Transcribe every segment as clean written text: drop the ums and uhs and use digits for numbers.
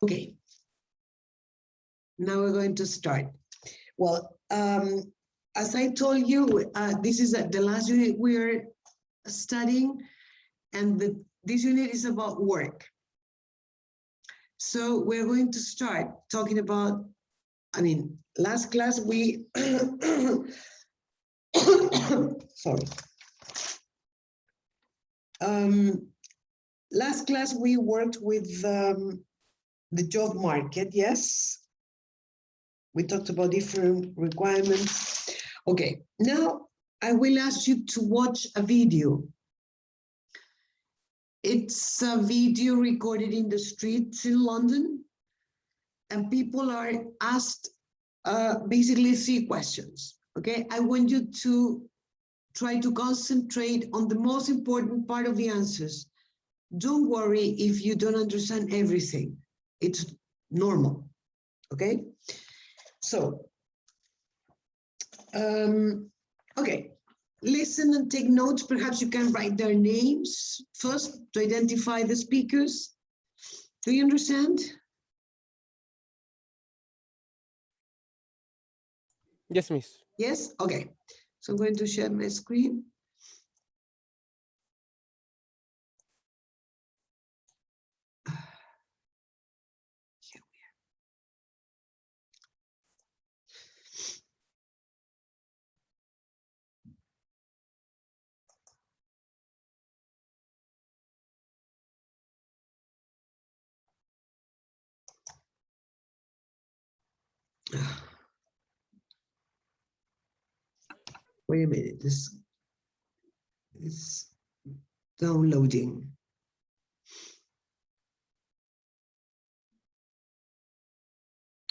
Okay. Now we're going to start. Well, as I told you, this is the last unit we're studying, and this unit is about work. So we're going to start talking about, last class we, sorry. Last class we worked with the job market, yes. We talked about different requirements. Okay, now I will ask you to watch a video. It's a video recorded in the streets in London, and people are asked basically 3 questions, okay? I want you to try to concentrate on the most important part of the answers. Don't worry if you don't understand everything. It's normal, okay? So, okay, listen and take notes. Perhaps you can write their names first to identify the speakers. Do you understand? Yes, miss. Yes? Okay. So I'm going to share my screen. Here we are. Wait a minute, this is downloading.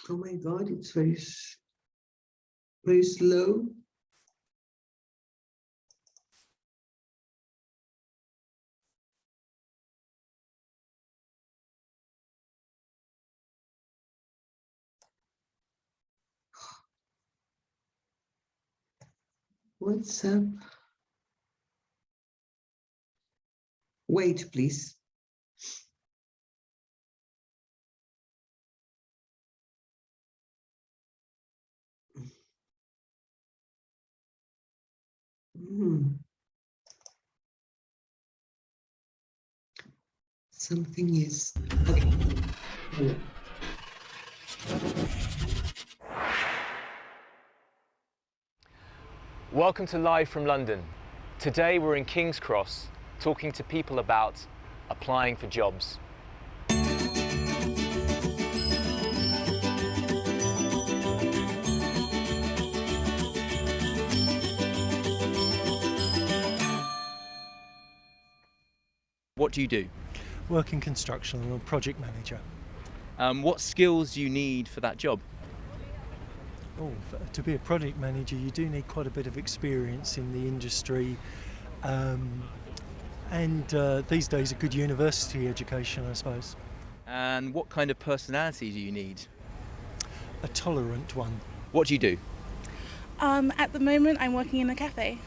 Oh my God, it's very slow. What's up? Wait, please. Something is okay. Welcome to Live from London. Today we're in King's Cross talking to people about applying for jobs. What do you do? Work in construction. I'm a project manager. What skills do you need for that job? Oh, to be a project manager, you do need quite a bit of experience in the industry, and these days a good university education, I suppose. And what kind of personality do you need? A tolerant one. What do you do? At the moment, I'm working in a cafe.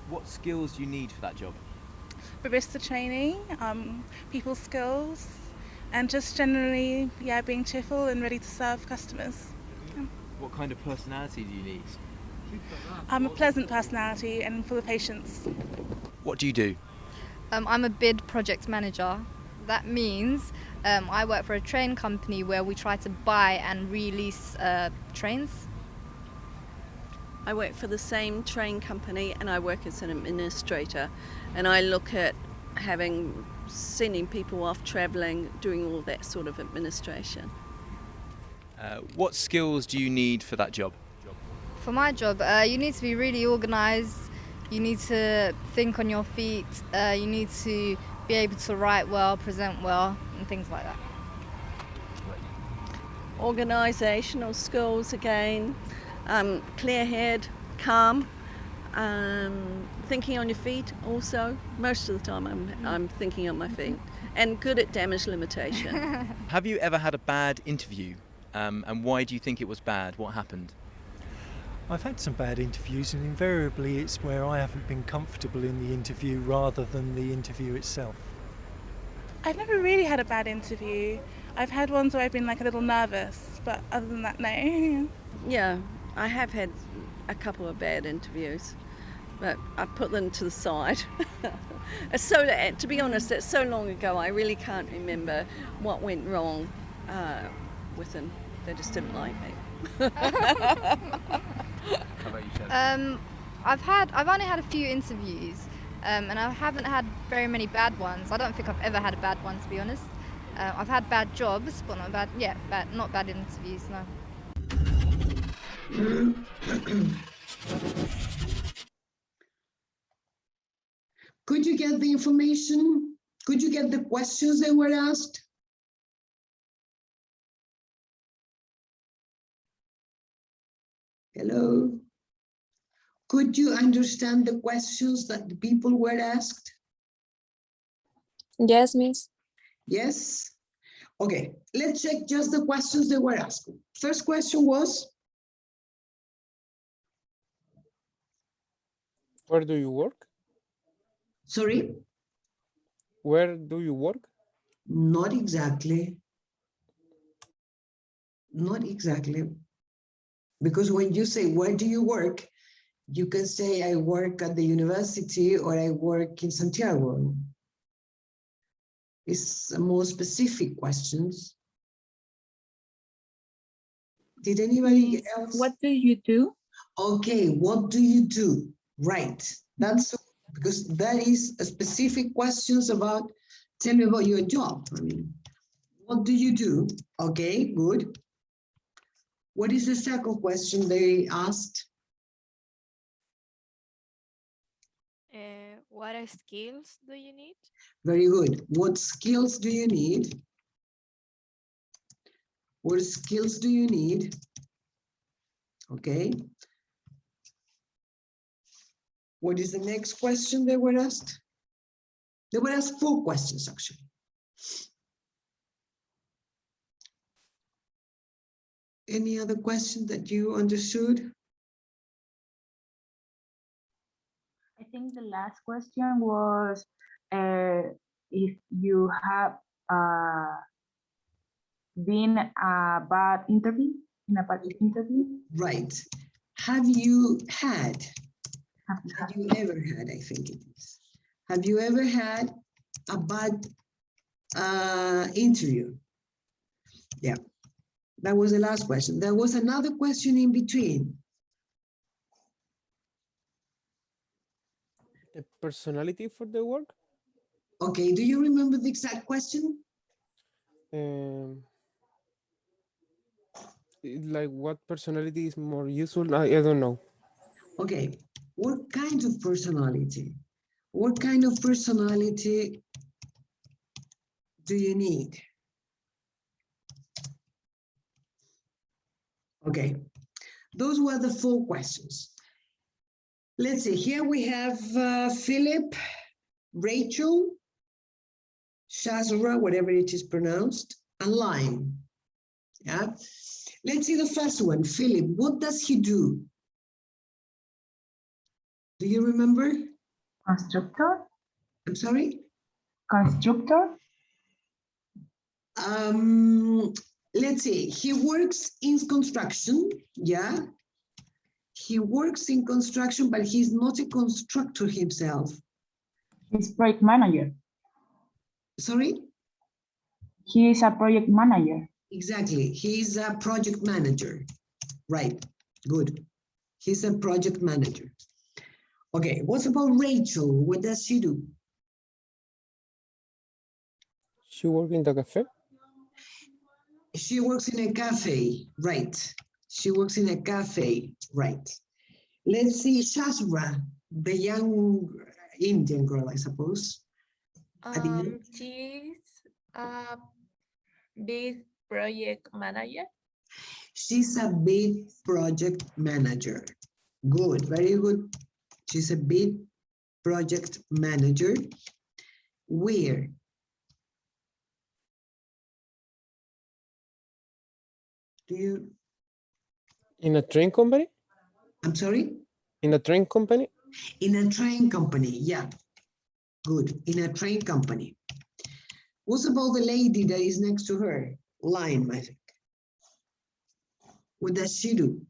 What skills do you need for that job? Barista training, people skills, and just generally, being cheerful and ready to serve customers. What kind of personality do you need? I'm a pleasant personality and full of patience. What do you do? I'm a bid project manager. That means I work for a train company where we try to buy and release trains. I work for the same train company and I work as an administrator, and I look at sending people off travelling, doing all that sort of administration. What skills do you need for that job? For my job, you need to be really organised, you need to think on your feet, you need to be able to write well, present well, and things like that. Organisational skills again, clear-head, calm, thinking on your feet also. Most of the time I'm thinking on my feet, and good at damage limitation. Have you ever had a bad interview? And why do you think it was bad? What happened? I've had some bad interviews, and invariably it's where I haven't been comfortable in the interview rather than the interview itself. I've never really had a bad interview. I've had ones where I've been like a little nervous, but other than that, no. Yeah, I have had a couple of bad interviews, but I put them to the side. It's so, to be honest, it's so long ago, I really can't remember what went wrong with them. They just didn't like me. How about you, Shannon? I've only had a few interviews, and I haven't had very many bad ones. I don't think I've ever had a bad one, to be honest. I've had bad jobs, but not bad interviews, no. Could you get the information? Could you get the questions that were asked? Hello? Could you understand the questions that the people were asked? Yes, Miss. Yes? Okay, let's check just the questions they were asked. First question was, Where do you work? sorry, Where do you work? not exactly. Not exactly. Because when you say, where do you work? You can say, I work at the university or I work in Santiago. It's more specific questions. Did anybody else? What do you do? Okay, what do you do? Right, that's because that is a specific questions about, tell me about your job. I mean, what do you do? Okay, good. What is the second question they asked? What skills do you need? Very good. What skills do you need? What skills do you need? Okay. What is the next question they were asked? They were asked 4 questions, actually. Any other question that you understood? I think the last question was if you have been a bad interview, in a bad interview. Right. Have you had? Have you ever had, I think it is. Have you ever had a bad interview? Yeah, that was the last question. There was another question in between. The personality for the work? Okay, do you remember the exact question? Like what personality is more useful? I don't know. Okay, what kind of personality? What kind of personality do you need? Okay, those were the 4 questions. Let's see, here we have Philip, Rachel, Shazra, whatever it is pronounced, and Lime. Yeah, let's see the first one. Philip, what does he do? Do you remember? Constructor. I'm sorry? Constructor. Let's see, he works in construction, yeah. He works in construction, but he's not a constructor himself. He's project manager. Sorry? He is a project manager. Exactly, he's a project manager. Right, good. He's a project manager. Okay, what about Rachel? What does she do? She work in the cafe? She works in a cafe, right. She works in a cafe, right. Let's see, Shazra, the young Indian girl, I suppose. She's a big project manager. She's a big project manager. Good, very good. She's a big project manager. Where? Do you? In a train company? I'm sorry? In a train company? In a train company, yeah. Good, in a train company. What's about the lady that is next to her? Lime, I think. What does she do?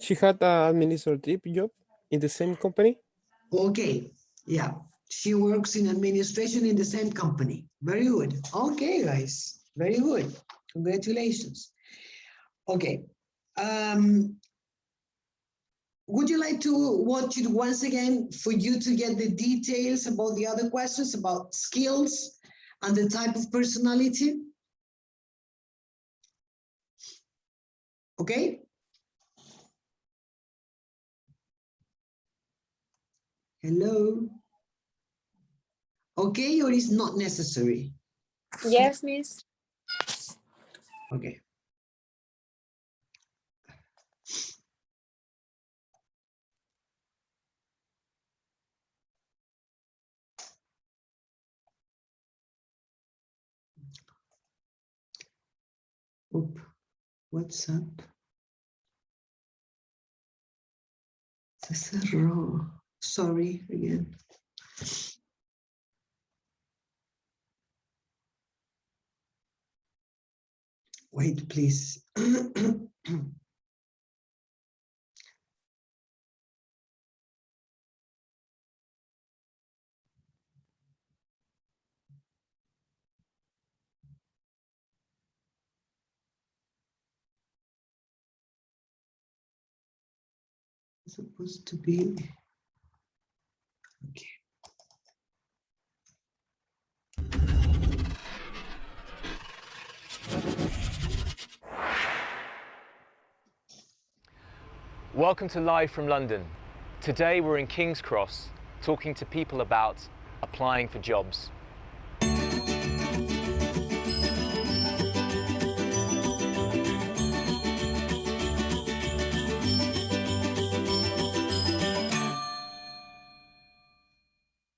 She had an administrative job in the same company. Okay, yeah. She works in administration in the same company. Very good. Okay, guys. Very good. Congratulations. Okay. Would you like to watch it once again for you to get the details about the other questions about skills and the type of personality? Okay. Hello. Okay, or is not necessary? Yes, Miss. Okay. Oop, what's up? Se cerró. Sorry again. Wait, please. It's supposed to be. Okay. Welcome to Live from London. Today we're in King's Cross talking to people about applying for jobs.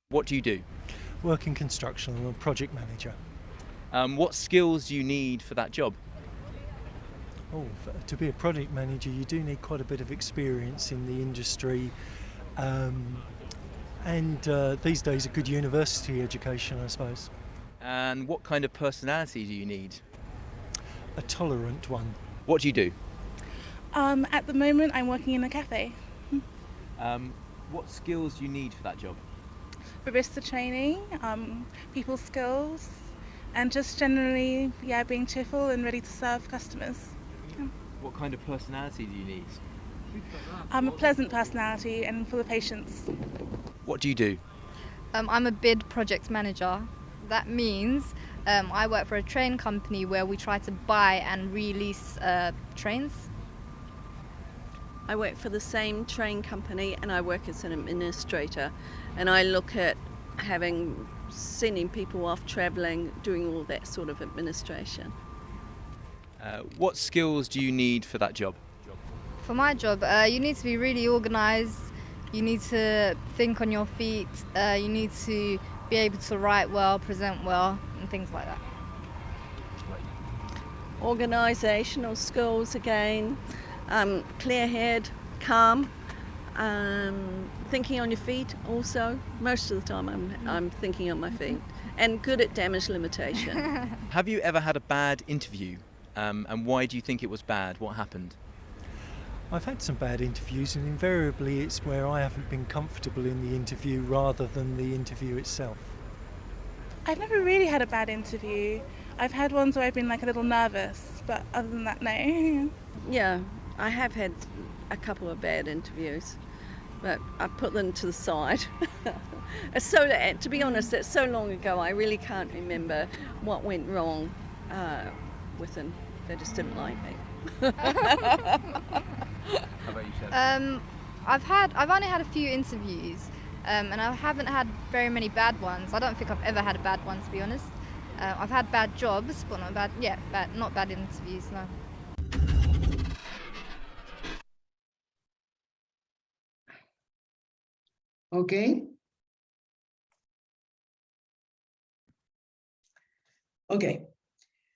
What do you do? Work in construction. I'm a project manager. What skills do you need for that job? Oh, to be a project manager, you do need quite a bit of experience in the industry, and these days a good university education, I suppose. And what kind of personality do you need? A tolerant one. What do you do? At the moment, I'm working in a cafe. What skills do you need for that job? Barista training, people skills, and just generally, yeah, being cheerful and ready to serve customers. What kind of personality do you need? I'm a pleasant personality and full of patience. What do you do? I'm a bid project manager. That means I work for a train company where we try to buy and release trains. I work for the same train company and I work as an administrator, and I look at sending people off travelling, doing all that sort of administration. What skills do you need for that job? For my job, you need to be really organised, you need to think on your feet, you need to be able to write well, present well, and things like that. Organisational skills again, clear-head, calm, thinking on your feet also. Most of the time I'm thinking on my feet, and good at damage limitation. Have you ever had a bad interview? And why do you think it was bad? What happened? I've had some bad interviews, and invariably it's where I haven't been comfortable in the interview rather than the interview itself. I've never really had a bad interview. I've had ones where I've been like a little nervous, but other than that, no. Yeah, I have had a couple of bad interviews, but I put them to the side. To be honest, it's so long ago, I really can't remember what went wrong with them. They just didn't like me. How about you, Shed? I've only had a few interviews, and I haven't had very many bad ones. I don't think I've ever had a bad one, to be honest. I've had bad jobs, but not bad interviews, no. Okay. Okay.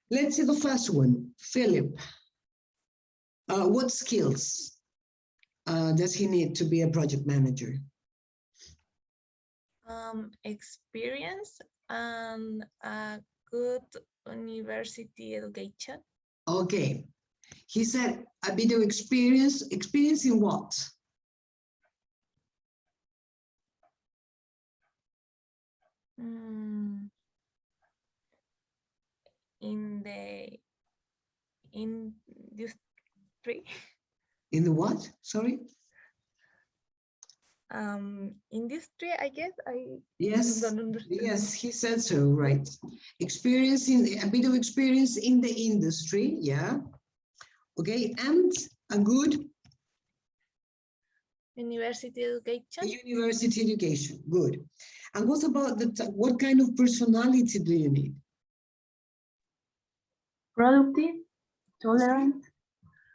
Let's see the first one. Philip. What skills does he need to be a project manager? Experience and a good university education. Okay. He said a bit of experience. Experience in what? In the industry. In the what? Sorry? Industry, I guess. Yes, don't understand. yes, he said so, right. Experience in, a bit of experience in the industry, yeah. Okay, and a good University education. university education, good. And what about what kind of personality do you need? Productive, tolerant,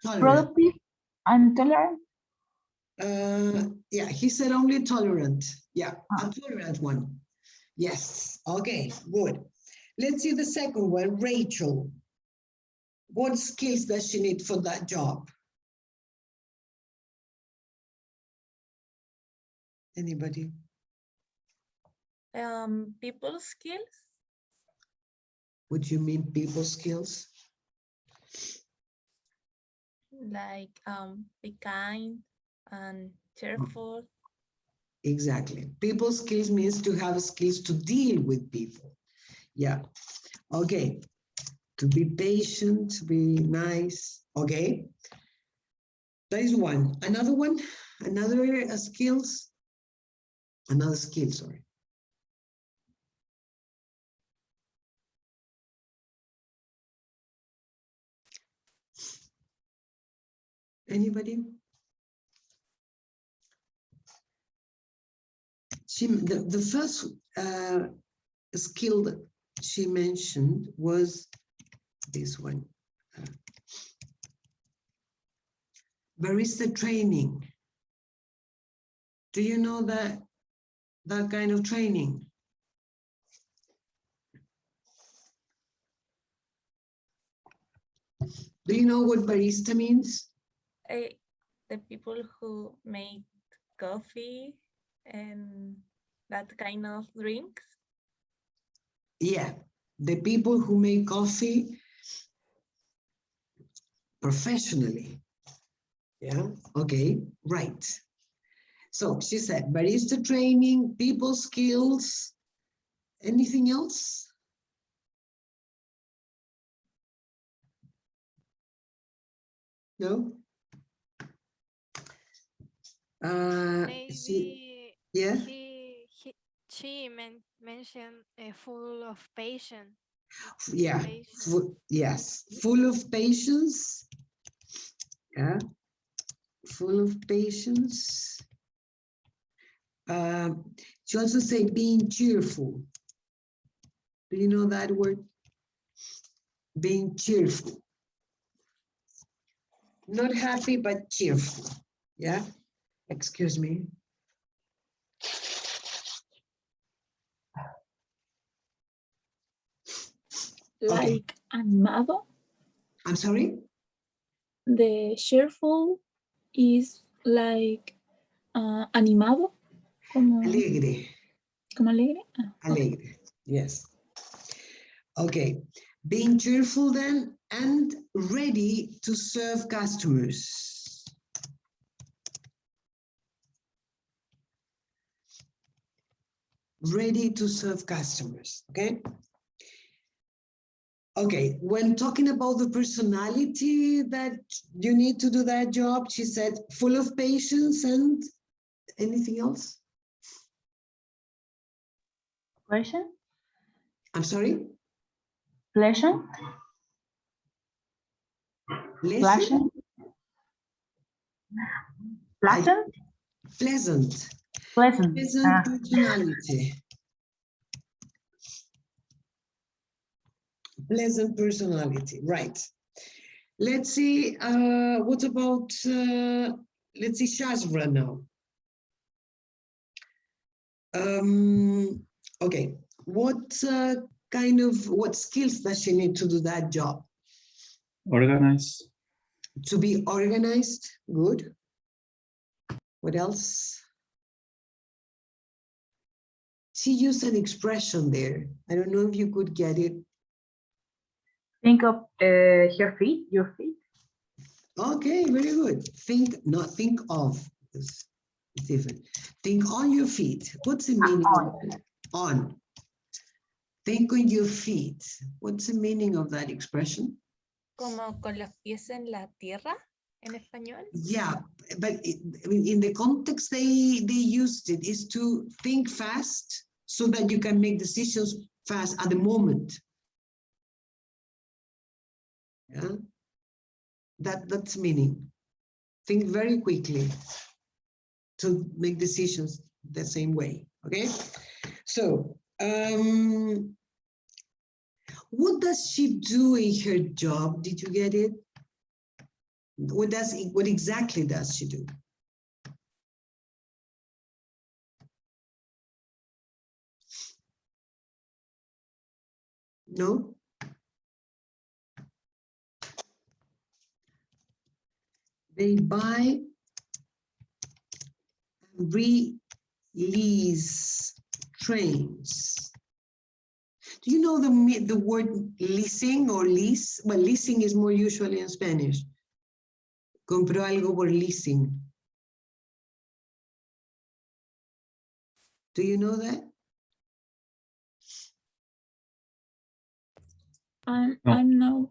Tolerant. productive and tolerant. Yeah, he said only tolerant. Yeah, a tolerant one. Yes, okay, good. Let's see the second one, Rachel. What skills does she need for that job? Anybody? People skills. What do you mean people skills? Like be kind and cheerful. Exactly. People skills means to have skills to deal with people. Yeah. Okay. To be patient, to be nice. Okay. That is one. Another one, another skills. Another skill, sorry. Anybody? The first skill that she mentioned was this one. Barista training. Do you know that kind of training? Do you know what barista means? The people who make coffee and that kind of drinks. Yeah, the people who make coffee professionally. Yeah, okay, right. So she said barista training, people skills, anything else? No? Maybe yeah. She mentioned full of patience. Yeah, yes, full of patience. Yeah, full of patience. She also said being cheerful. Do you know that word? Being cheerful. Not happy, but cheerful. Yeah, excuse me. Like animado. I'm sorry? The cheerful is like animado. Como alegre. Como alegre? Alegre, okay. Yes. Okay, being cheerful then and ready to serve customers. Ready to serve customers, okay? Okay, when talking about the personality that you need to do that job, she said full of patience and anything else? Pleasant. I'm sorry? Pleasant. Pleasant. Pleasant. Pleasant. Pleasant. Pleasant personality. Pleasant personality, right. Let's see, what about, let's see, Shazra now. Okay, what what skills does she need to do that job? Organized. To be organized, good. What else? she used an expression there. I don't know if you could get it. Think of her feet, your feet. Okay, very good. Think, not think of. It's different. Think on your feet. What's the meaning of it? On. Think on your feet. What's the meaning of that expression? Como con los pies en la tierra, en español. Yeah, but I mean, in the context they used it is to think fast so that you can make decisions fast at the moment. Yeah, that's meaning. Think very quickly to make decisions the same way. Okay, so what does she do in her job? Did you get it? What exactly does she do? No? They buy and release trains. Do you know the word leasing or lease? Well, leasing is more usually in Spanish. Compró algo por leasing. Do you know that? I'm not.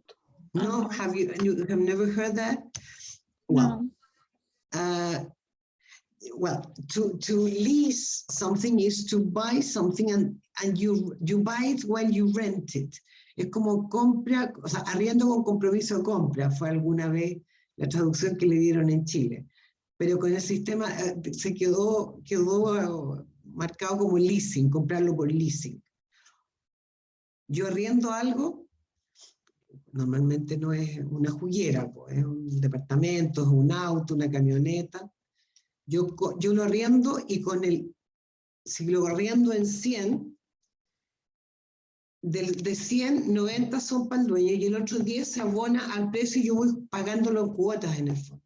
No, have you have never heard that? Well, No. Well, to lease something is to buy something and you buy it when you rent it. Es como compra, o sea, arriendo con compromiso de compra, fue alguna vez la traducción que le dieron en Chile. Pero con el sistema se quedó marcado como leasing, comprarlo por leasing. Yo arriendo algo, normalmente no es una juguera, pues, es un departamento, es un auto, una camioneta. Yo lo arriendo y si lo arriendo en 100, de 100, 90 son para el dueño y el otro 10 se abona al precio y yo voy pagándolo en cuotas en el fondo.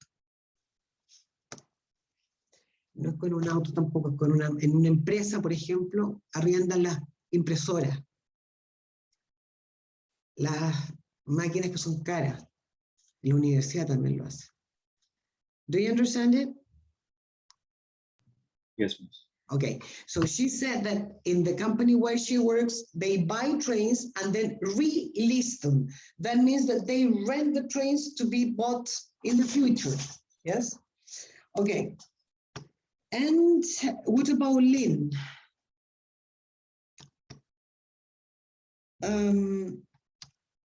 No es con un auto tampoco, es en una empresa, por ejemplo, arriendan las impresoras, las máquinas que son caras. La universidad también lo hace. Do you understand it? Yes, miss. Okay, so she said that in the company where she works, they buy trains and then release them. That means that they rent the trains to be bought in the future. Yes? Okay. And what about Lynn?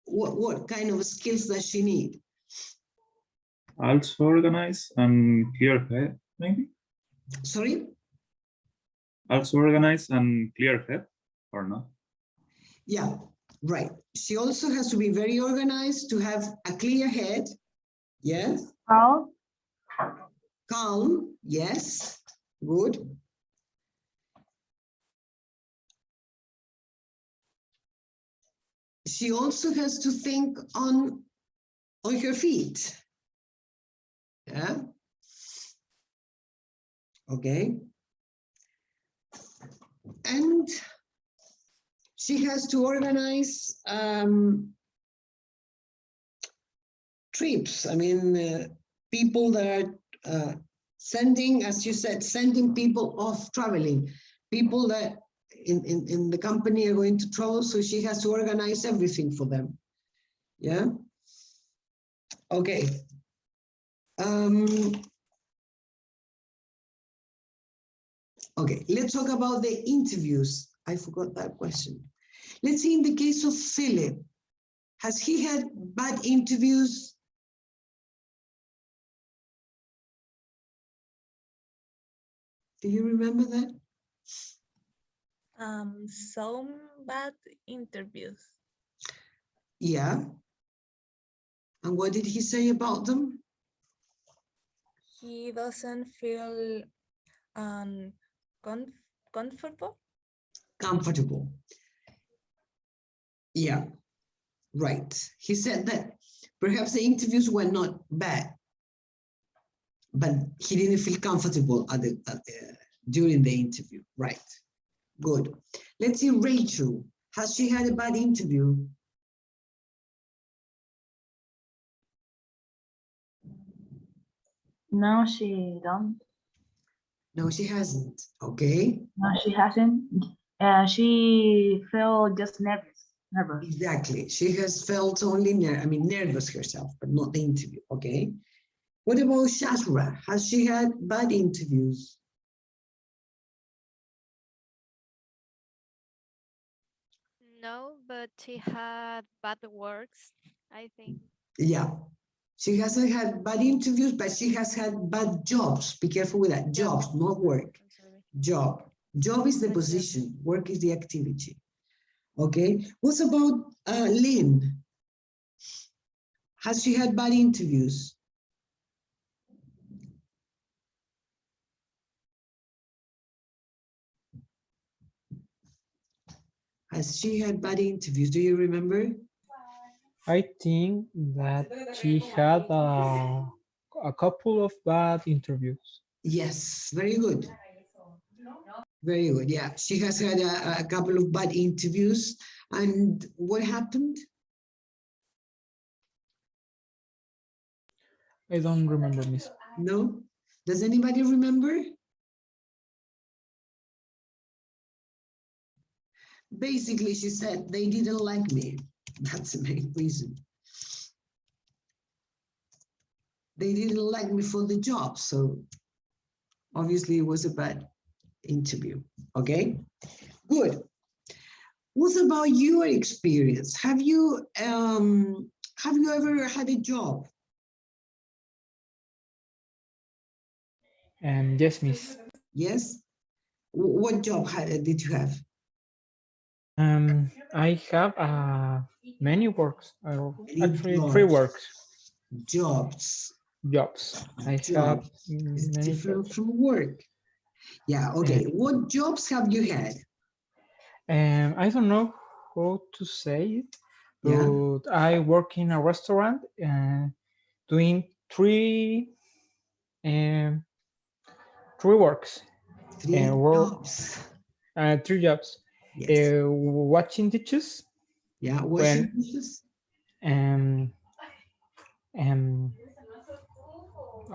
What kind of skills does she need? Also organize and clear head, maybe? Sorry? Also organize and clear head, or not? Yeah, right. She also has to be very organized, to have a clear head. Yes. Calm. Calm, yes. Good. She also has to think on her feet. Yeah. Okay. And she has to organize trips. I mean, people that are sending, as you said, sending people off traveling, people that in the company are going to travel, so she has to organize everything for them. Yeah. Okay. Okay, let's talk about the interviews. I forgot that question. Let's see, in the case of Philip, has he had bad interviews? Do you remember that? Some bad interviews. Yeah. And what did he say about them? He doesn't feel comfortable. Comfortable. Yeah, right. He said that perhaps the interviews were not bad, but he didn't feel comfortable during the interview, right? Good. Let's see, Rachel. Has she had a bad interview? No, she don't. No, she hasn't. Okay. No, she hasn't. She felt just nervous. Exactly. She has felt only nervous herself, but not the interview. Okay. What about Shasra? Has she had bad interviews? No, but she had bad works, I think. Yeah. She hasn't had bad interviews, but she has had bad jobs. Be careful with that. Jobs, not work. I'm sorry. Job. Job is the Bad job. position. Work is the activity. Okay. What about Lynn? Has she had bad interviews? Has she had bad interviews? Do you remember? I think that she had a couple of bad interviews. Yes, very good. Very good. Yeah, she has had a couple of bad interviews. And what happened? I don't remember, Miss. No? Does anybody remember? Basically, she said they didn't like me. That's the main reason. They didn't like me for the job. So obviously it was a bad interview. Okay, good. What about your experience? Have you ever had a job? Yes, Miss. Yes. What job did you have? I have many works, actually jobs. 3 works. Jobs. Jobs. I Job have is many different jobs. from work. Yeah, okay. What jobs have you had? I don't know how to say it, Yeah. but I work in a restaurant doing 3 works. 3 jobs. 3 jobs. Yes. Watching dishes. Yeah, washing dishes.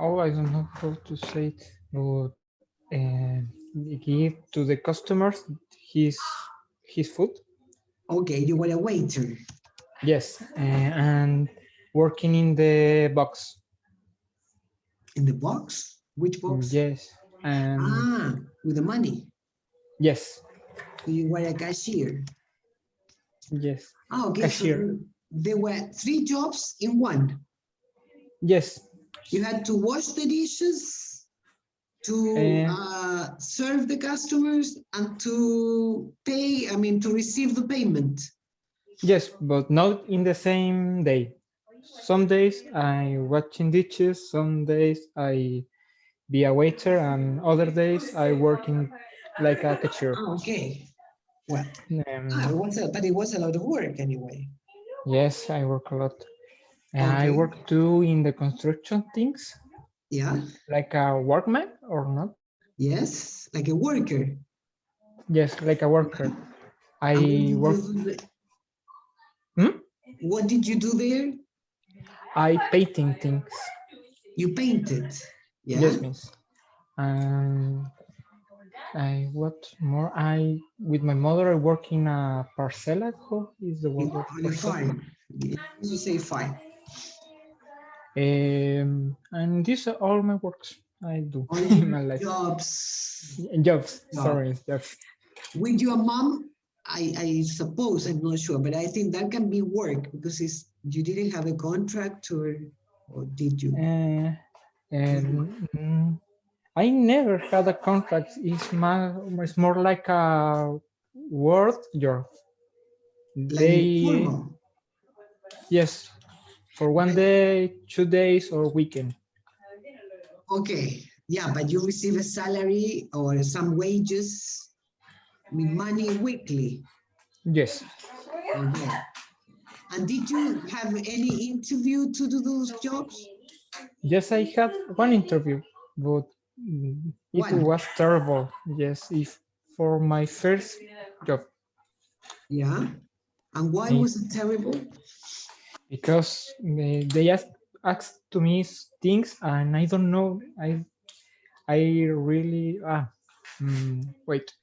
Oh, I don't know how to say it, but give to the customers his food. Okay, you were a waiter. Yes, and working in the box. In the box? Which box? Yes, and with the money. Yes. So you were a cashier. Yes. Okay, Cashier. so there were 3 jobs in one. Yes. You had to wash the dishes, to serve the customers, and to pay, to receive the payment. Yes, but not in the same day. Some days I watching dishes, some days I be a waiter, and other days I working like a cashier. Okay. Well, but it was a lot of work anyway. Yes, I work a lot. Okay. I work too in the construction things. Yeah. Like a workman or not? Yes, like a worker. Yes, like a worker. I work. Hmm? What did you do there? I painting things. You painted? Yeah. Yes, miss. I what more? I with my mother I work in a parcela. How is the word? On a farm. You say farm. And these are all my works I do all in my life. Jobs. Jobs. Sorry, jobs. With your mom, I suppose, I'm not sure, but I think that can be work because you didn't have a contract or did you? I never had a contract. It's more like a word job. Like yes, for one day, 2 days, or weekend. Okay, yeah, but you receive a salary or some wages, money weekly. Yes. Okay. And did you have any interview to do those jobs? Yes, I had one interview, but it was terrible. Yes, if for my first job. Yeah. And why was it terrible? Because they asked to me things and I don't know. I really wait.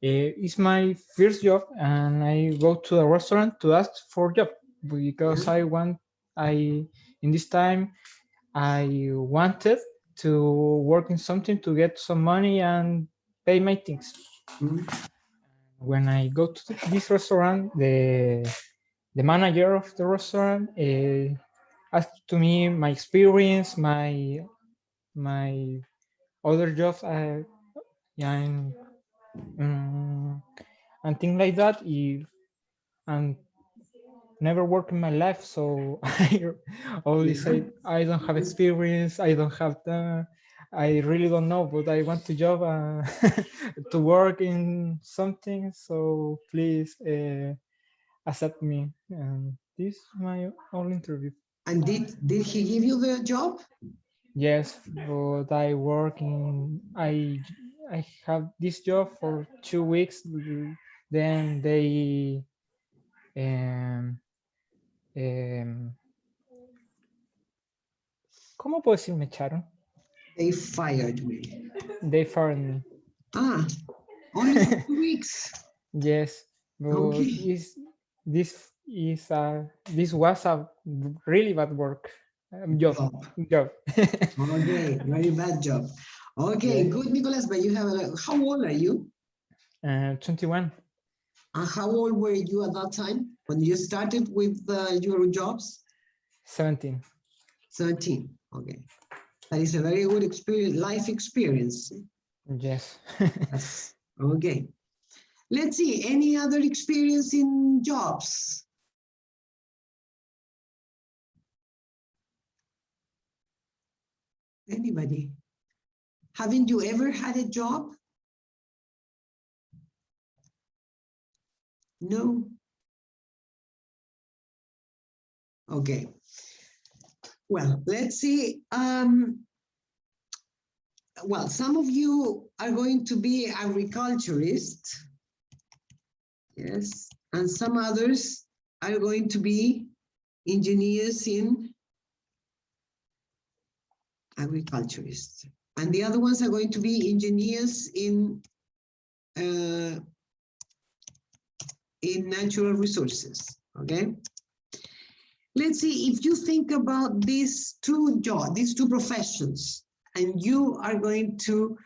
It's my first job and I go to a restaurant to ask for job because I in this time I wanted to work in something to get some money and pay my things. When I go to this restaurant, the manager of the restaurant asked to me my experience, my other jobs, and things like that. And never worked in my life, so I only say I don't have experience. I don't have the. I really don't know, but I want to job to work in something. So please accept me. And this is my only interview. And did he give you the job? Yes, but I work in. I have this job for 2 weeks. Then they. ¿Cómo puedo decir me echaron? They fired me. They fired me. Ah, only for 2 weeks. Yes, but Okay. this was a really bad work job. Okay, very bad job. Okay, Yeah. good, Nicolas. But you have how old are you? 21. And how old were you at that time when you started with your jobs? 17. 17. Okay, that is a very good experience, life experience. Yes. Yes. Okay. Let's see, any other experience in jobs? Anybody? Haven't you ever had a job? No? Okay. Well, let's see. Well, some of you are going to be agriculturists. Yes. And some others are going to be engineers in agriculturists. And the other ones are going to be engineers in natural resources. Okay. Let's see, if you think about these two jobs, these two professions, and you are going to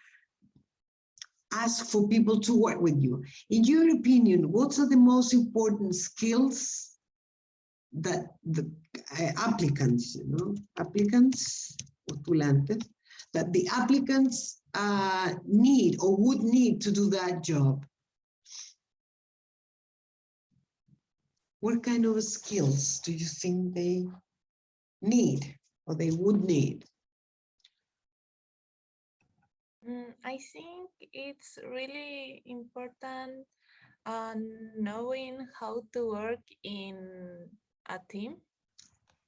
ask for people to work with you. In your opinion, what are the most important skills that the applicants, postulantes, that the applicants need or would need to do that job? What kind of skills do you think they need or they would need? I think it's really important knowing how to work in a team.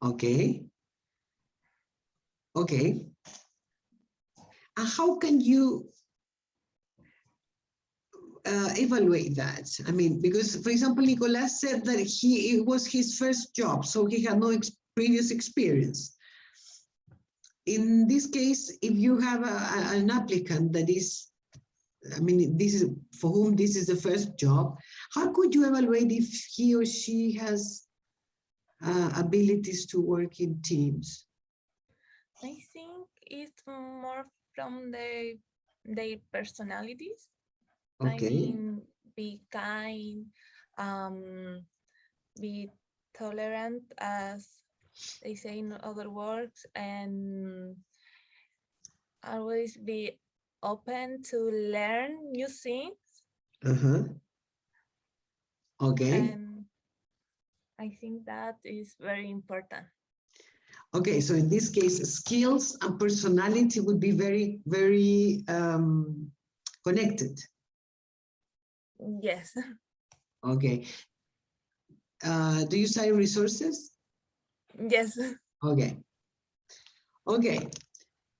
Okay. Okay. And how can you evaluate that? I mean, because, for example, Nicolas said that it was his first job, so he had no previous experience. In this case, if you have an applicant that is, I mean, this is for whom this is the first job, how could you evaluate if he or she has abilities to work in teams? I think it's more from their personalities. Okay. I mean, be kind, be tolerant, as they say in other words, and always be open to learn new things. Okay. And I think that is very important. Okay, so in this case, skills and personality would be very, very connected. Yes. Okay. Do you study resources? Yes. Okay. Okay.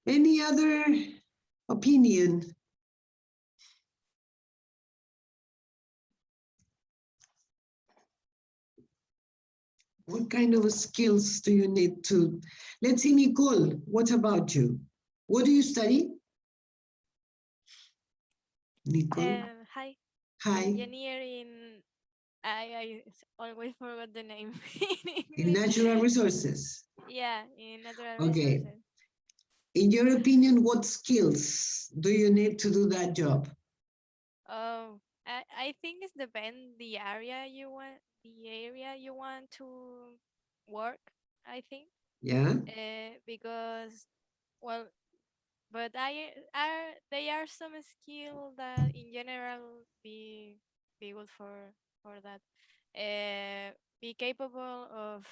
Any other opinion? What kind of skills do you need to? Let's see, Nicole, what about you? What do you study? Nicole? Hi. Hi. Engineering. I always forgot the name. In natural resources. Yeah, in natural Okay. resources. In your opinion, what skills do you need to do that job? Oh, I think it depends the area you want to work, I think. Yeah. Because well, but they are some skill that in general be good for that. Be capable of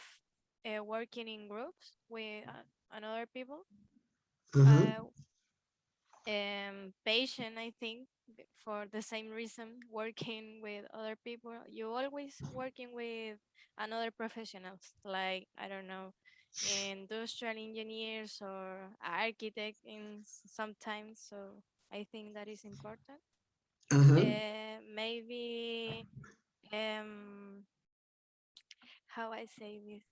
working in groups with another people. Uh-huh. Patient, I think, for the same reason, working with other people. You always working with another professionals, like, I don't know, industrial engineers or architect in sometimes. So I think that is important. Uh-huh. Maybe how I say this,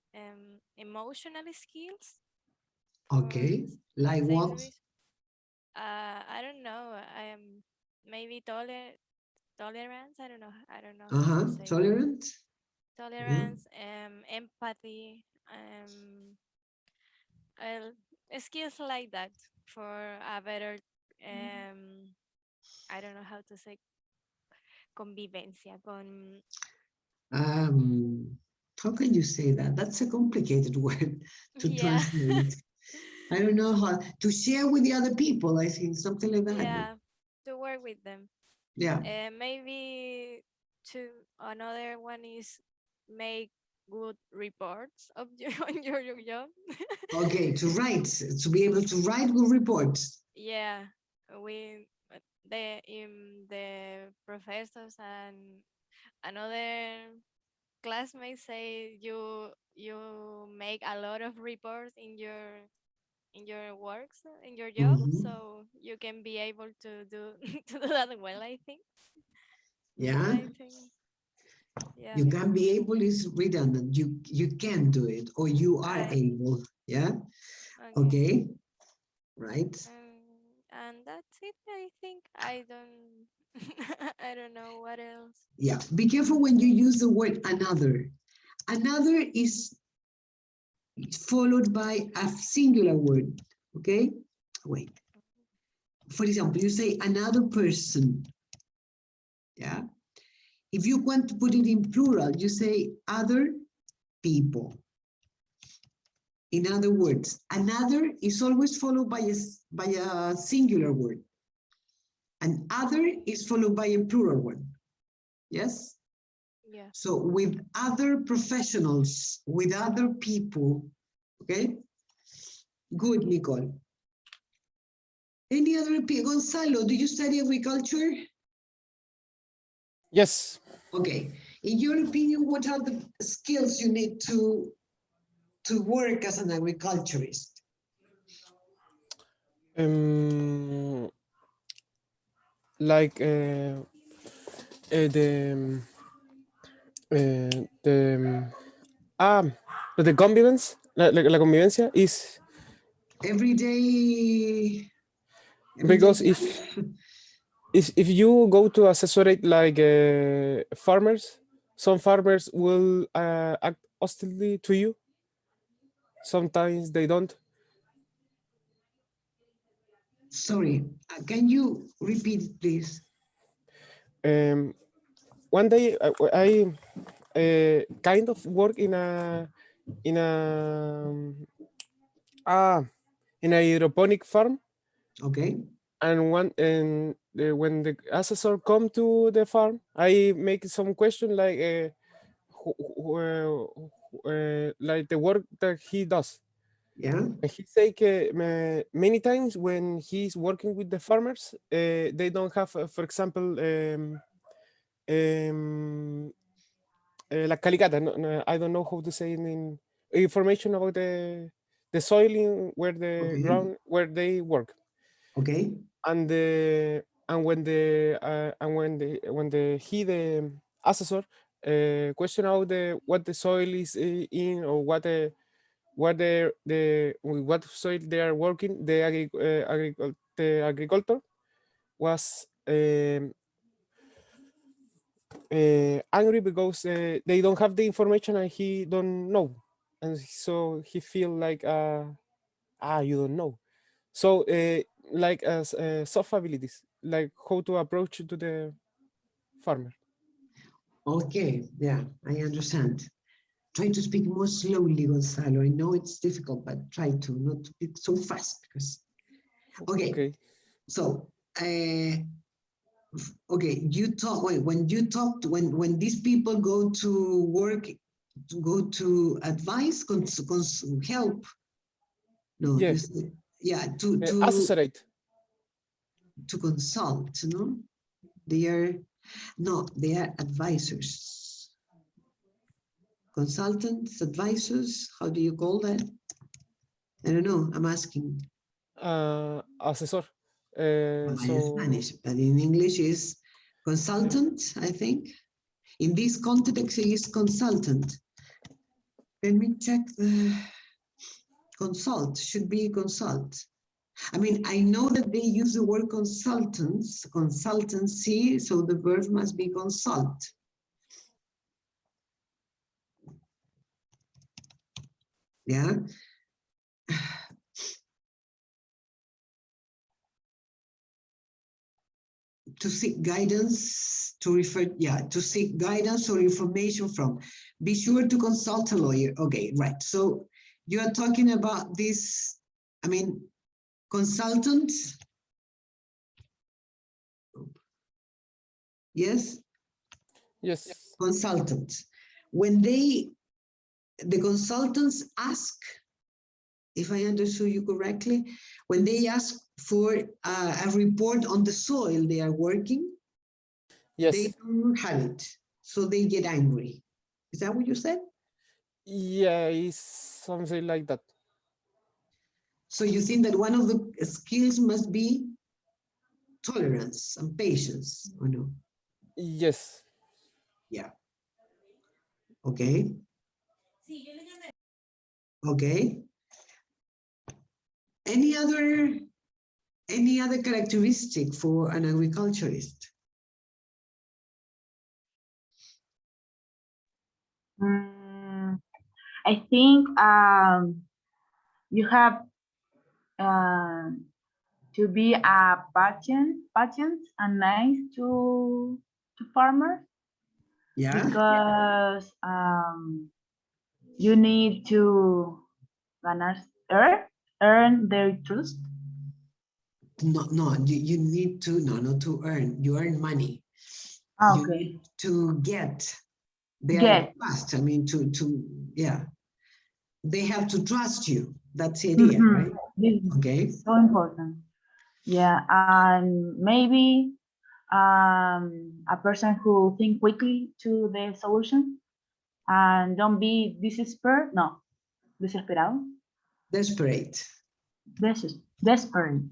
emotional skills for Okay. Like same what? reason. I don't know. I am maybe tolerance. I don't know how to Uh-huh. say that. Tolerant? Yeah. Tolerance, empathy, skills like that for a better, I don't know how to say, convivencia con. Um, how can you say that? That's a complicated word to Yeah. translate. I don't know how to share with the other people, I think, something like that. Yeah, to work with them. Yeah. Maybe to another one is make good reports of your on your job. Okay, to be able to write good reports. Yeah, we the professors and another classmates say you make a lot of reports in your works in your job, Mhm. so you can be able to do to do that well, I think. Yeah. I think, yeah. You can be able is redundant. You can do it or you are I able. Yeah. Okay. Okay. Right. And that's it, I think. I don't I don't know what else Yeah. Be careful to when you say. use the word another. Another is followed by a singular word. Okay. Wait. For example, you say another person. Yeah. If you want to put it in plural, you say other people. In other words, another is always followed by a singular word. And other is followed by a plural one. Yes? Yeah. So with other professionals, with other people, okay? Good, Nicole. Any other, Gonzalo, do you study agriculture? Yes. Okay. In your opinion, what are the skills you need to work as an agriculturist? Um, like the the but the convivence, la convivencia is Everyday because life. if you go to assessorate like farmers, some farmers will act hostilely to you. Sometimes they don't. Sorry, can you repeat it, please? One day I kind of work in a ah in a hydroponic farm. Okay. And when the assessor come to the farm, I make some question like like the work that he does. Yeah. And he say many times when he's working with the farmers, they don't have, for example, um, la calicata. I don't know how to say it in information about the soil in where the Okay. ground where they work. Okay. And the and when the assessor question out what the soil is in, or what what soil they are working. The agricultor was angry because they don't have the information and he don't know, and so he feel like you don't know. So like as soft abilities, like how to approach to the farmer. Okay, yeah, I understand. Try to speak more slowly, Gonzalo. I know it's difficult, but try to not speak so fast because. Okay. So, okay, you talk when you talked when these people go to work, to go to advice, help. No, Yeah. you said, yeah, to Associate. To consult. No, they are advisors. Consultants, advisors. How do you call that? I don't know. I'm asking. Asesor. In Spanish, but in English is consultant, I think. In this context, it is consultant. Let me check the consult, should be consult. I mean, I know that they use the word consultants, consultancy, so the verb must be consult. Yeah. To seek guidance, to refer, to seek guidance or information from. Be sure to consult a lawyer. Okay, right. So you are talking about this, I mean, consultants. Yes? Yes. Consultants. When the consultants ask, if I understood you correctly, when they ask for a report on the soil they are working, yes, they don't have it, so they get angry. Is that what you said? Yeah, it's something like that. So you think that one of the skills must be tolerance and patience, or no? Yes. Yeah. Okay. Okay. Any other characteristic for an agriculturist? I think you have to be a patient and nice to farmers. Yeah. Because you need to earn their trust. No, you need to, not to earn. You earn money. Okay. You need to get their trust. I mean, yeah. They have to trust you. That's the idea, right? Okay. So important. Yeah, and maybe a person who think quickly to the solution and don't be desperate. No, desesperado. Desperate. Desperate.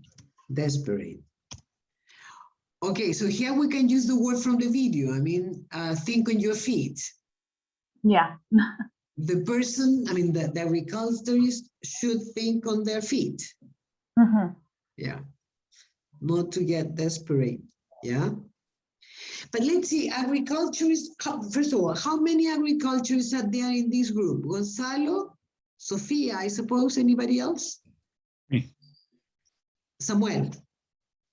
Desperate. Okay, so here we can use the word from the video. I mean, think on your feet. Yeah. The person, I mean, the agriculturist should think on their feet. Yeah. Not to get desperate. Yeah. But let's see, agriculturists, first of all, how many agriculturists are there in this group? Gonzalo, Sofia, I suppose. Anybody else? Me. Samuel?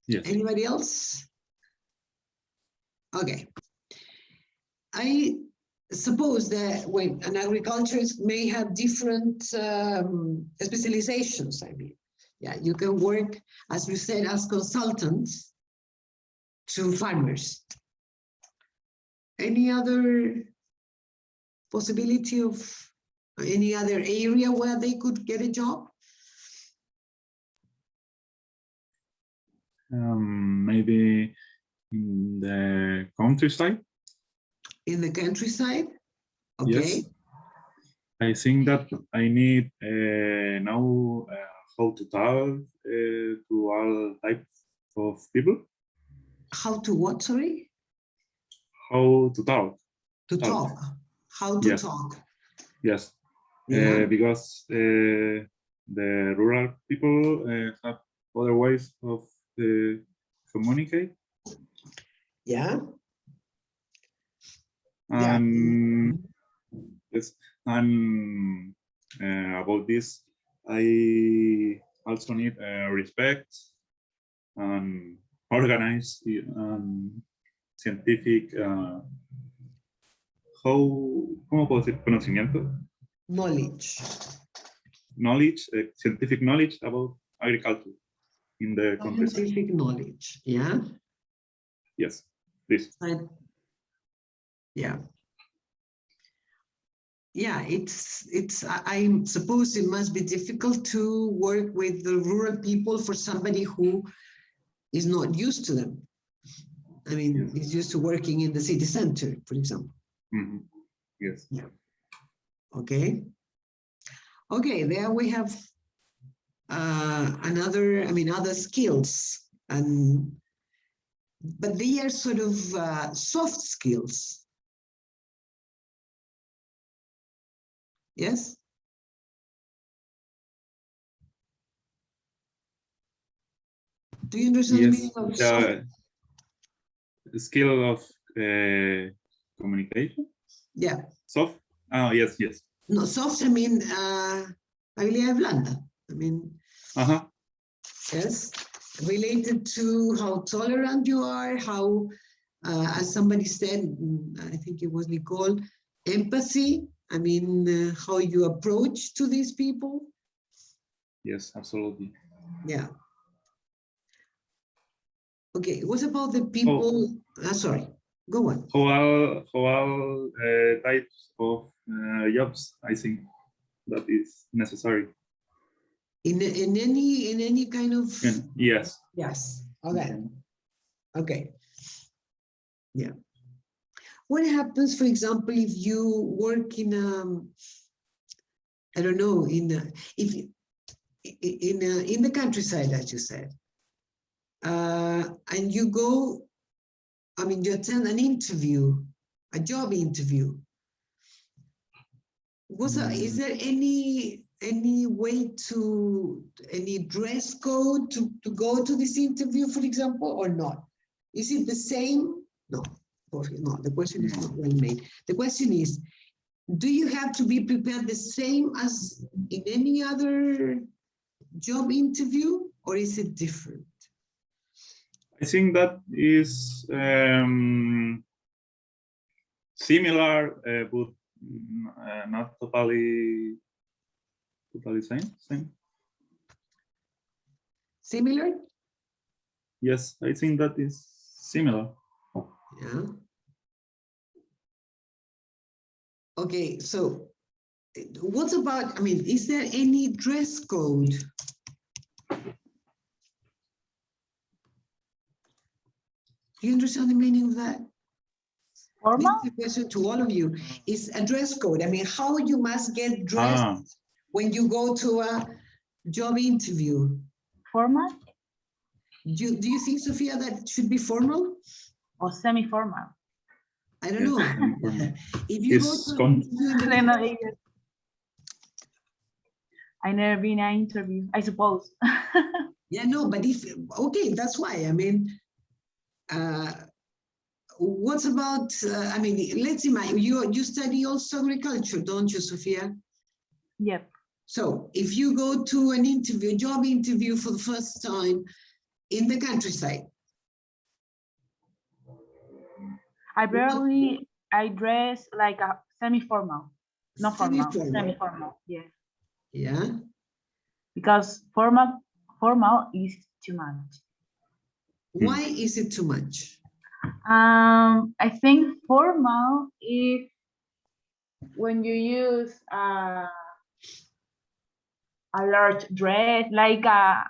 Yes. Anybody else? Okay. I suppose that when an agriculturist may have different specializations. I mean, yeah, you can work, as you said, as consultants to farmers. Any other possibility of any other area where they could get a job? Maybe in the countryside. In the countryside? Okay. Yes. I think that I need know how to talk to all types of people. How to what, sorry? How to talk. To talk. How to Yes. talk. Yes. Yeah. Because the rural people have other ways of communicate. Yeah. Yes, and about this, I also need respect and organized scientific. ¿Cómo puedo decir conocimiento? Knowledge. Knowledge, scientific knowledge about agriculture in the countryside. Scientific knowledge. Yeah. Yes, this. Yeah. Yeah, I suppose it must be difficult to work with the rural people for somebody who is not used to them. I mean, is used to working in the city center, for example. Mm-hmm. Yes. Yeah. Okay. Okay, there we have other skills, but they are sort of soft skills. Yes. Do you understand the meaning of soft? The skill of communication? Yeah. Soft? Oh, yes. No, soft, I mean, habilidad blanda. I mean, yes, related to how tolerant you are, how, as somebody said, I think it was Nicole, empathy. I mean, how you approach to these people. Yes, absolutely. Yeah. Okay, what about the people? Sorry, go on. How types of jobs, I think, that is necessary. In any kind of. Yes. Yes. Okay. Yeah. What happens, for example, if you work in I don't know, in the countryside, as you said, and you go, I mean, you attend an interview, a job interview. Is there any way to, any dress code to go to this interview, for example, or not? Is it the same? No, of course not. The question is not well made. The question is, do you have to be prepared the same as in any other job interview, or is it different? I think that is similar, but not totally same. Similar? Yes, I think that is similar. Yeah. Okay, so what about, I mean, is there any dress code? Do you understand the meaning of that? Formal? This is a question to all of you. Is a dress code. I mean, how you must get dressed when you go to a job interview. Formal? Do you think, Sophia, that it should be formal? Or semi-formal? I don't know. If you go to an interview, I never been an interview, I suppose. Yeah, no, but okay, that's why. I mean, what's about, I mean, let's imagine, you study also agriculture, don't you, Sophia? Yep. So if you go to an interview, job interview for the first time in the countryside. I dress like a semi-formal, not formal, semi-formal, yeah. Yeah. Because formal is too much. Why is it too much? I think formal is when you use a large dress, like a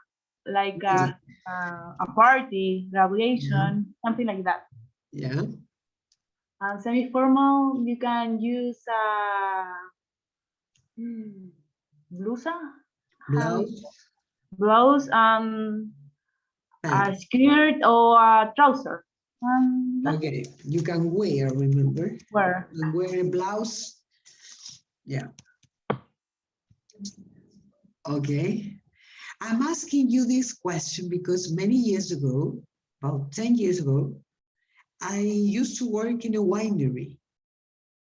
party, graduation, something like that. Yeah. And semi-formal, you can use blusa, blouse, a skirt or a trouser. Okay, you can wear, remember? Where? You wear a blouse. Yeah. Okay. I'm asking you this question because many years ago, about 10 years ago, I used to work in a winery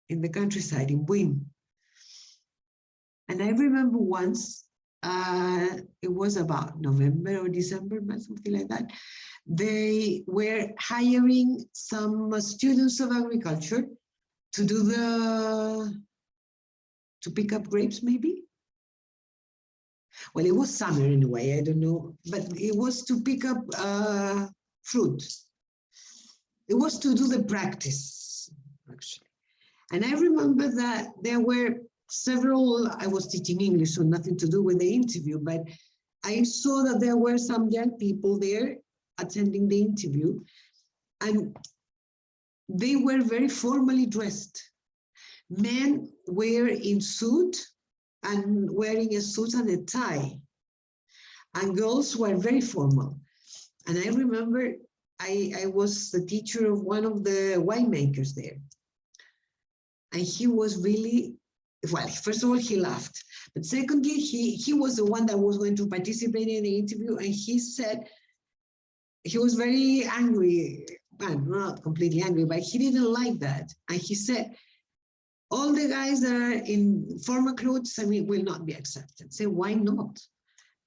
in the countryside in Buin. And I remember once, it was about November or December, something like that, they were hiring some students of agriculture to do to pick up grapes, maybe? Well, it was summer anyway, I don't know, but it was to pick up fruit. It was to do the practice, actually. And I remember that there were several, I was teaching English, so nothing to do with the interview, but I saw that there were some young people there attending the interview, and they were very formally dressed. Men were in suit and wearing a suit and a tie, and girls were very formal. And I remember I was the teacher of one of the winemakers there. And he was really, well, first of all, he laughed. But secondly, he was the one that was going to participate in the interview. And he said, he was very angry, well, not completely angry, but he didn't like that. And he said, all the guys that are in formal clothes, I mean, will not be accepted. Say, why not?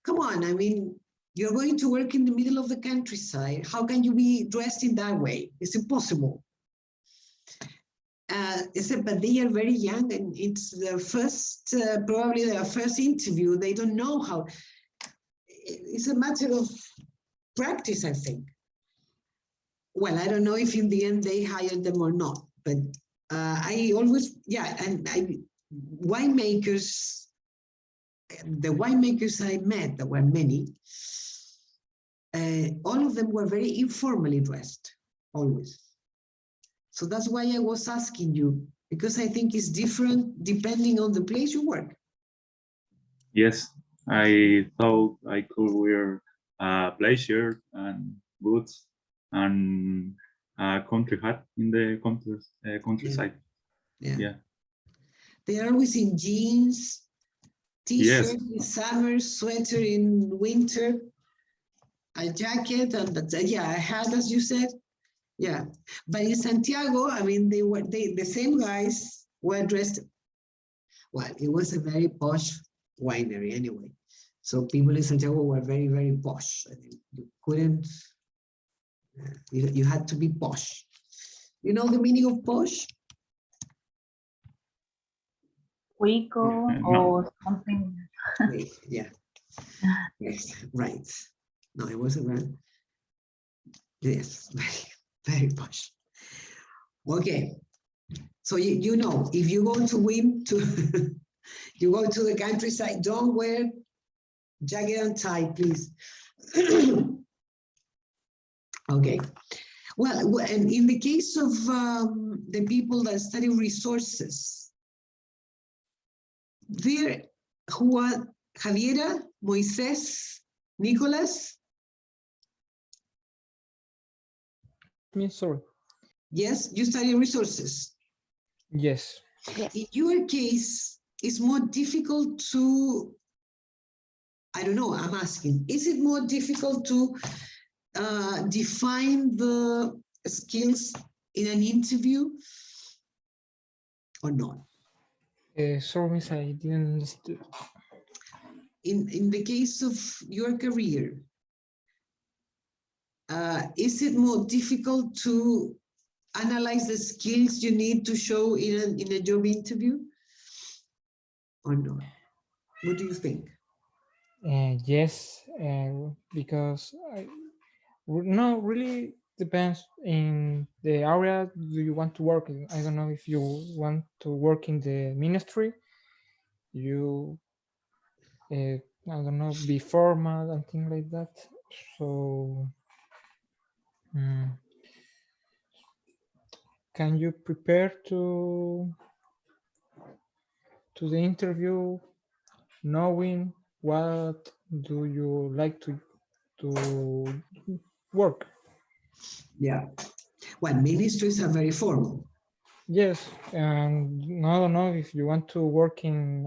Come on, I mean, you're going to work in the middle of the countryside. How can you be dressed in that way? It's impossible. He said, but they are very young and it's their first, probably their first interview. They don't know how. It's a matter of practice, I think. Well, I don't know if in the end they hired them or not, but I always, yeah, and winemakers, the winemakers I met, there were many, all of them were very informally dressed, always. So that's why I was asking you, because I think it's different depending on the place you work. Yes, I thought I could wear a black shirt and boots and a country hat in the countryside. Yeah. They're always in jeans, t-shirt in summer, sweater in winter, a jacket, and yeah, a hat, as you said. Yeah, but in Santiago, I mean, the same guys were dressed. Well, it was a very posh winery anyway. So people in Santiago were very, very posh. I mean, you couldn't, you had to be posh. You know the meaning of posh? Cuico or something. Yeah. Yes, right. No, it wasn't right. Yes, very posh. Okay. So you know, if you go to Wim, you go to the countryside, don't wear jacket and tie, please. Okay. Well, and in the case of the people that study resources, there who are Javiera, Moises, Nicolas. Me, sorry. Yes, you study resources. Yes. In your case, it's more difficult to, I don't know, I'm asking, is it more difficult to define the skills in an interview or not? Sorry, miss, I didn't understand. In the case of your career, is it more difficult to analyze the skills you need to show in a job interview or not? What do you think? Yes, because no, really depends in the area do you want to work in. I don't know if you want to work in the ministry, you I don't know, be formal and things like that. So can you prepare to the interview knowing what do you like to work? Yeah. Well, ministries are very formal. Yes, and I don't know if you want to work in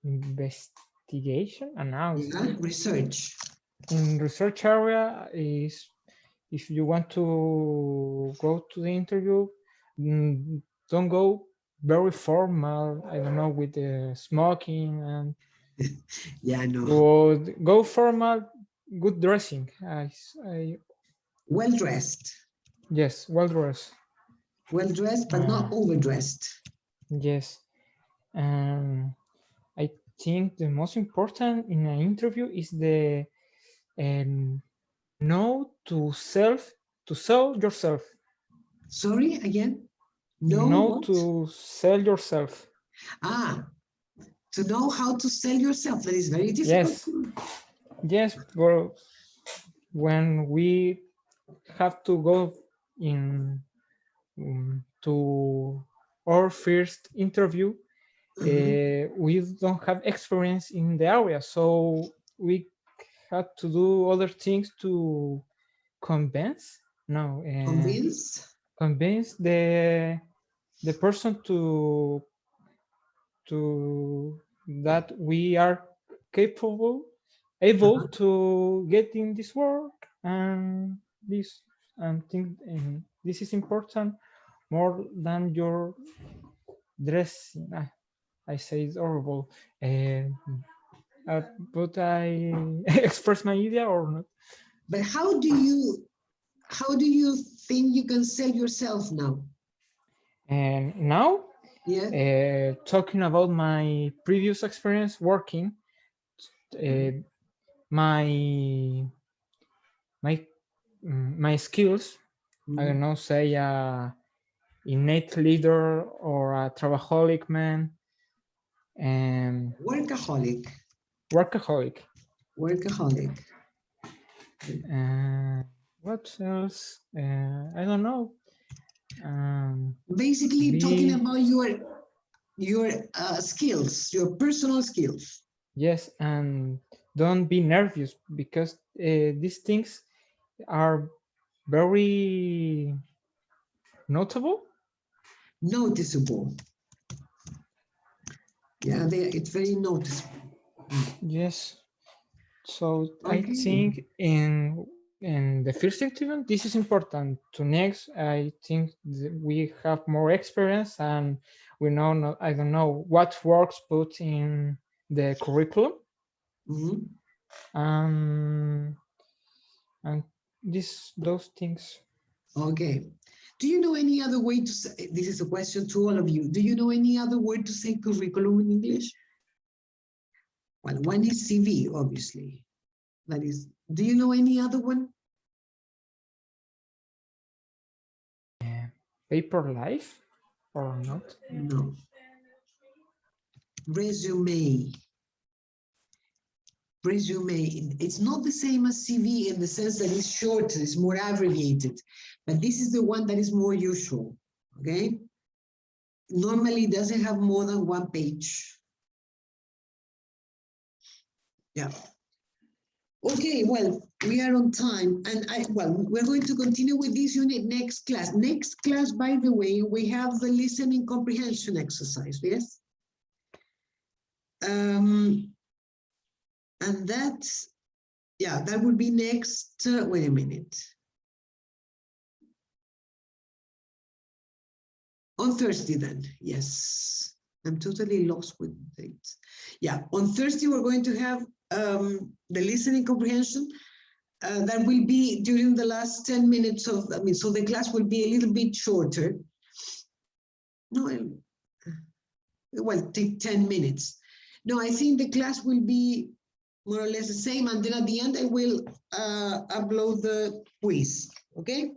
investigation Yeah, research. in research area is if you want to go to the interview, don't go very formal. I don't know, with the smoking and yeah, I know. go formal, good dressing. Well dressed. Yes, well dressed. Well dressed, but not overdressed. Yes, and I think the most important in an interview is the know to sell yourself. Sorry, again? Know to sell yourself. Ah, to know how to sell yourself. That is very difficult. Yes, well, when we have to go in to our first interview, we don't have experience in the area, so we had to do other things to convince the person to that we are able to get in this work, and this think this is important more than your dressing. I say it's horrible, but I express my idea or not. But how do you think you can sell yourself now? And now, talking about my previous experience working, my skills, I don't know, say innate leader or a trabajolic man, and workaholic. What else? I don't know. Basically, talking about your skills, your personal skills. Yes, and don't be nervous, because these things are very noticeable. Yeah, it's very noticeable. Yes. So I think in the first interview, this is important. To next, I think we have more experience and we know, I don't know what works put in the curriculum. And those things. Okay. Do you know any other way to say, this is a question to all of you, do you know any other word to say curriculum in English? Well, one is CV, obviously. That is, do you know any other one? Paper life or not? No. Resume. It's not the same as CV in the sense that it's shorter, it's more abbreviated, but this is the one that is more usual, okay? Normally it doesn't have more than one page. Yeah. Okay, well, we are on time, and we're going to continue with this unit next class. Next class, by the way, we have the listening comprehension exercise, yes? And that's, yeah, that would be next, wait a minute. On Thursday then, yes. I'm totally lost with dates. Yeah, on Thursday we're going to have the listening comprehension. That will be during the last 10 minutes of, so the class will be a little bit shorter. No, well, take 10 minutes. No, I think the class will be more or less the same, and then at the end I will upload the quiz, okay?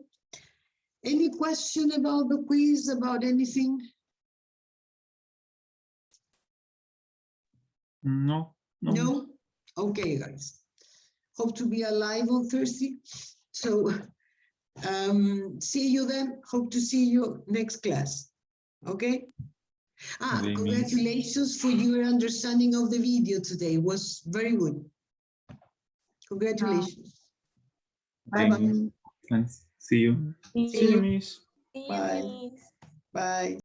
Any question about the quiz, about anything? No. No? Okay, guys. Hope to be alive on Thursday. So see you then. Hope to see you next class. Okay? Congratulations for your understanding of the video today. It was very good. Congratulations. Bye bye. Thanks. See you. See you. See you, Bye. Miss. Bye.